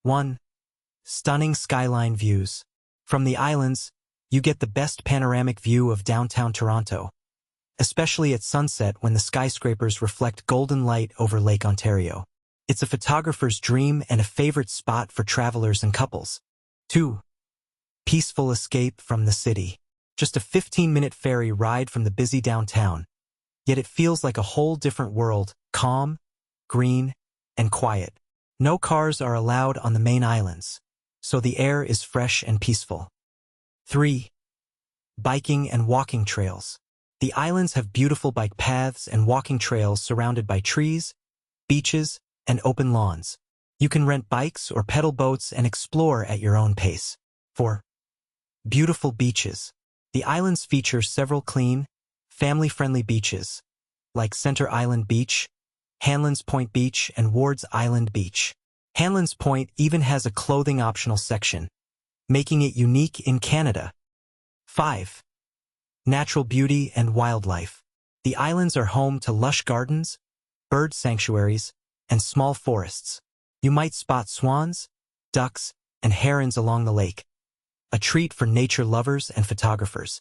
1. Stunning skyline views. From the islands, you get the best panoramic view of downtown Toronto, especially at sunset when the skyscrapers reflect golden light over Lake Ontario. It's a photographer's dream and a favorite spot for travelers and couples. 2. Peaceful escape from the city. Just a 15-minute ferry ride from the busy downtown, yet it feels like a whole different world, calm, green, and quiet. No cars are allowed on the main islands, so the air is fresh and peaceful. 3. Biking and walking trails. The islands have beautiful bike paths and walking trails surrounded by trees, beaches, and open lawns. You can rent bikes or pedal boats and explore at your own pace. 4. Beautiful beaches. The islands feature several clean, family-friendly beaches, like Center Island Beach, Hanlan's Point Beach, and Ward's Island Beach. Hanlan's Point even has a clothing-optional section, making it unique in Canada. 5. Natural beauty and wildlife. The islands are home to lush gardens, bird sanctuaries, and small forests. You might spot swans, ducks, and herons along the lake, a treat for nature lovers and photographers.